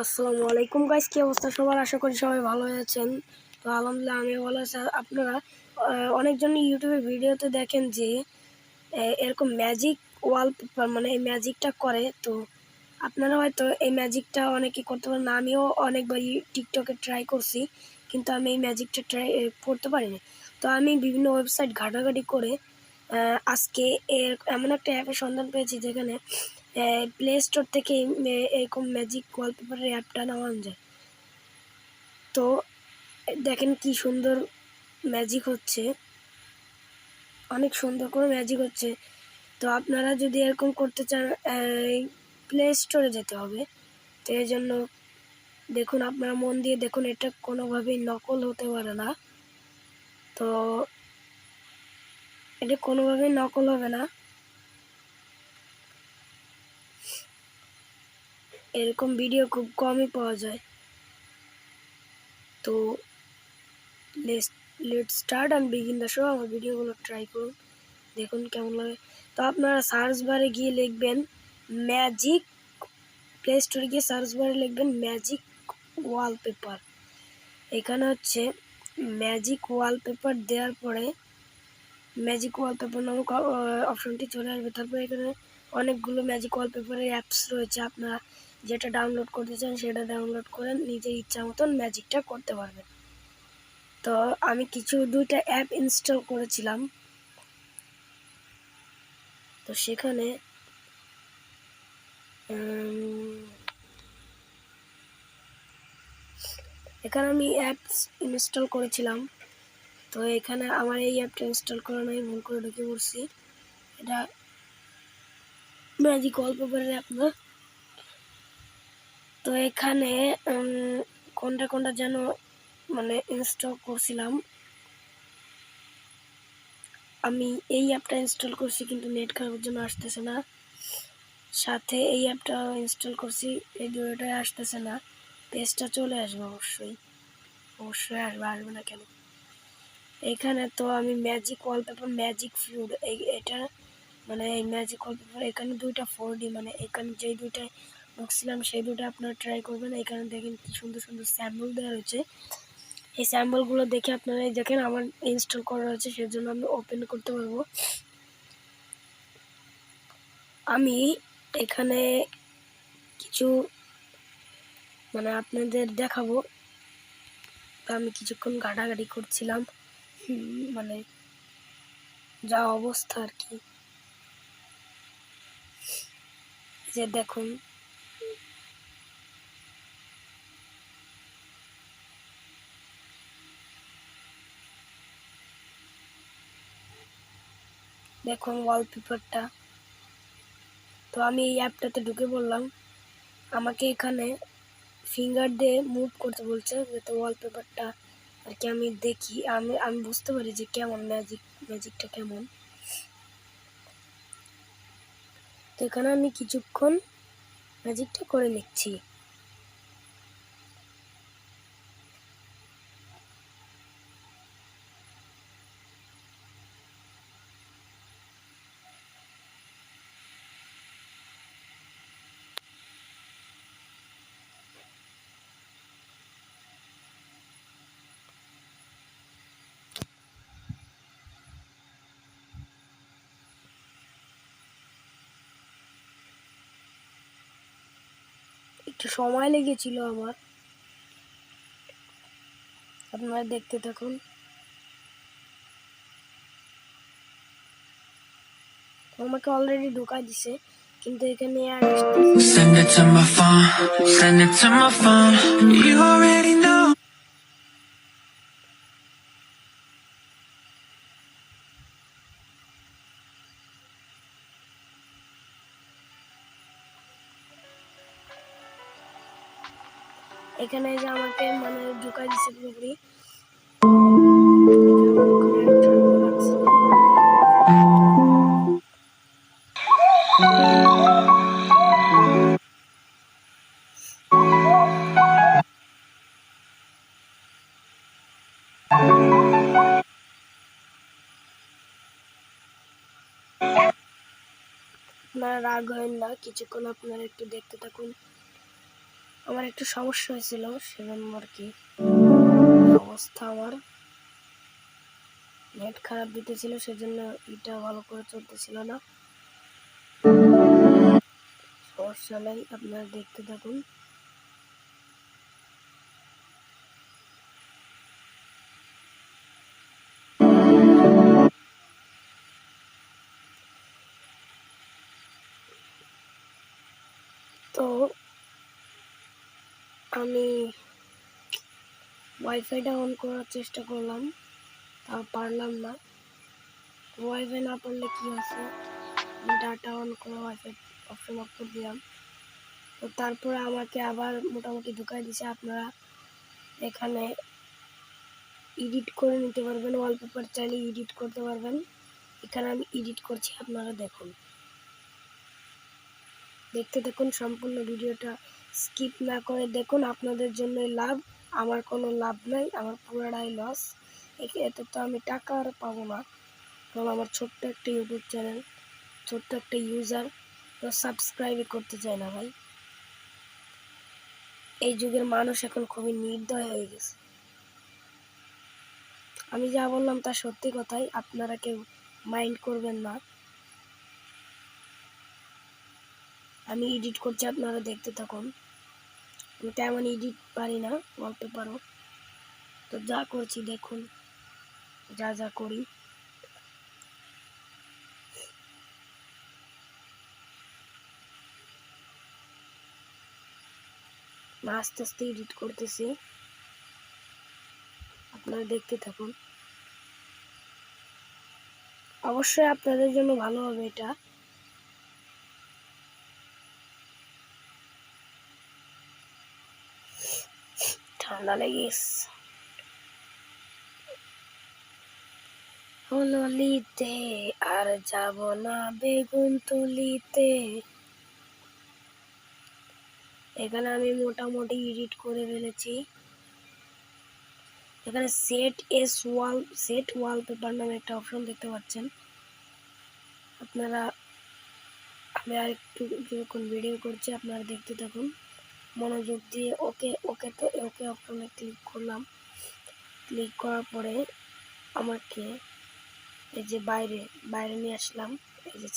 আসসালামু আলাইকুম গাইস, কি অবস্থা সবার? আশা করি সবাই ভালো আছেন। তো আলহামদুলিল্লাহ আমি ভালো আছি। আপনারা অনেকজন ইউটিউবে ভিডিওতে দেখেন যে এরকম ম্যাজিক ওয়ালপেপার মানে এই ম্যাজিকটা করে। তো আপনারা হয়তো এই ম্যাজিকটা অনেকে করতে পারেন না। আমিও অনেকবার টিকটকে ট্রাই করছি, কিন্তু আমি এই ম্যাজিকটা ট্রাই করতে পারিনি। তো আমি বিভিন্ন ওয়েবসাইট ঘাটাঘাটি করে আজকে এমন একটা অ্যাপের সন্ধান পেয়েছি যেখানে প্লে স্টোর থেকে এরকম ম্যাজিক ওয়ালপেপারের অ্যাপটা নেওয়া যায়। তো দেখেন কি সুন্দর ম্যাজিক হচ্ছে, অনেক সুন্দর করে ম্যাজিক হচ্ছে। তো আপনারা যদি এরকম করতে চান প্লে স্টোরে যেতে হবে। তো এই জন্য দেখুন, আপনারা মন দিয়ে দেখুন, এটা কোনোভাবেই নকল হতে পারে না। তো এটা কোনোভাবেই নকল হবে না। এরকম ভিডিও খুব কমই পাওয়া যায়। তো let's start and begin the show. আমার ভিডিওগুলো ট্রাই করুন, দেখুন কেমন লাগে। তো আপনারা সার্চ বারে গিয়ে লিখবেন ম্যাজিক, প্লে স্টোরে গিয়ে সার্চ বারে লিখবেন ম্যাজিক ওয়ালপেপার। এখানে হচ্ছে ম্যাজিক ওয়ালপেপার দেওয়ার পরে ম্যাজিক ওয়ালপেপার নামক অপশনটি চলে আসবে। তারপরে এখানে অনেকগুলো ম্যাজিক ওয়ালপেপারের অ্যাপস রয়েছে। আপনারা যেটা ডাউনলোড করতে চান সেটা ডাউনলোড করে নিজের ইচ্ছা মতন ম্যাজিকটা করতে পারবেন। তো আমি দুইটা অ্যাপ ইনস্টল করেছিলাম। তো সেখানে আমি অ্যাপস ইনস্টল করেছিলাম। তো এখানে আমার এই অ্যাপটা ইনস্টল করা নাই, ভুল করে ঢুকে পড়ছি। এটা ম্যাজিক ওয়ালপেপারের অ্যাপ না। তো এখানে কোনটা যেন মানে ইনস্টল করছিলাম। আমি এই অ্যাপটা ইনস্টল করছি, কিন্তু নেট খারাপের জন্য আসতেছে না। সাথে এই অ্যাপটা ইনস্টল করছি, এই দুটোটাই আসতেছে না। পেজটা চলে আসবে, অবশ্যই আসবে না কেন? এখানে তো আমি ম্যাজিক ওয়ালপেপার, ম্যাজিক ফ্লুড, এটা মানে এই ম্যাজিক ওয়ালপেপার এখানে দুইটা 4D, মানে এখানে যেই দুইটায় ঢুকছিলাম সেই দুইটা আপনারা ট্রাই করবেন। এখানে দেখেন কি সুন্দর সুন্দর স্যাম্পল দেওয়া রয়েছে। এই স্যাম্পলগুলো দেখে আপনারা দেখেন আমার ইনস্টল করা রয়েছে, সেজন্য আমি ওপেন করতে পারবো। আমি এখানে কিছু মানে আপনাদের দেখাবো। তো আমি কিছুক্ষণ ঘাটাঘাটি করছিলাম, মানে যা অবস্থা আর কি। যে দেখুন, দেখুন ওয়ালপেপারটা। তো আমি এই অ্যাপটাতে ঢুকে পড়লাম। আমাকে এখানে ফিঙ্গার দিয়ে মুভ করতে বলছে, যাতে ওয়ালপেপারটা আর কি আমি দেখি, আমি বুঝতে পারি যে কেমন ম্যাজিকটা কেমন। তো এখানে আমি কিছুক্ষণ ম্যাজিকটা করে নিচ্ছি। একটু সময় লেগেছিল আমার, আপনারা দেখতে থাকুন। আমাকে অলরেডি ঢোকা দিছে, কিন্তু এখানে আর Send it to my phone, send it to my phone. You already know. এখানে যে আমাকে মানে ঢোকা দিছে পুরোপুরি। আপনারা রাগ হয় না, কিছুক্ষণ আপনারা একটু দেখতে থাকুন। আমার একটু সমস্যা হয়েছিল, সেজন্য আর কি অবস্থা। আমার নেট খারাপ দিতেছিল, সেজন্য এটা ভালো করে চলতেছিল না। সমস্যা নাই, আপনারা দেখতে থাকুন। তো আমি ওয়াইফাইটা অন করার চেষ্টা করলাম, তাও পারলাম না। ওয়াইফাই না পারলে কি আছে, ডাটা অন করে ওয়াইফাই অপশন অফ করে দিলাম। তো তারপরে আমাকে আবার মোটামুটি ঢুকাই দিছে। আপনারা এখানে এডিট করে নিতে পারবেন, ওয়ালপেপার চাইলে এডিট করতে পারবেন। এখানে আমি এডিট করছি, আপনারা দেখুন, দেখতে দেখুন সম্পূর্ণ ভিডিওটা স্কিপ না করে দেখুন। আপনাদের জন্যই লাভ, আমার কোনো লাভ নাই, আমার পুরোটাই লস। এতে তো আমি টাকা আর পাবো না, কারণ আমার ছোট্ট একটা ইউটিউব চ্যানেল, ছোট্ট একটা ইউজার তো সাবস্ক্রাইবই করতে চায় না ভাই। এই যুগের মানুষ এখন খুবই নির্দয় হয়ে গেছে। আমি যা বললাম তা সত্যি কথাই, আপনারা কেউ মাইন্ড করবেন না। আমি এডিট করছি, আপনারা দেখতে থাকুন। আমি তেমন এডিট পারি না, ওয়ালপেপারও। তো যা করছি দেখুন, যা যা করি। আস্তে আস্তে এডিট করতেছি, আপনারা দেখতে থাকুন। অবশ্যই আপনাদের জন্য ভালো হবে এটা। ঠান্ডা লেগে গেছে। হললিতে আর যাব না বেগুন তুলিতে। এখানে আমি মোটামুটি এডিট করে ফেলেছি। এখানে সেট ওয়ালপেপার নামে একটা অপশন দেখতে পাচ্ছেন আপনারা। আমি আর একটু যখন ভিডিও করছি, আপনারা দেখতে থাকুন মনোযোগ দিয়ে। ওকে অপশনে ক্লিক করলাম। ক্লিক করার পরে আমাকে এই যে বাইরে নিয়ে আসলাম। এই যে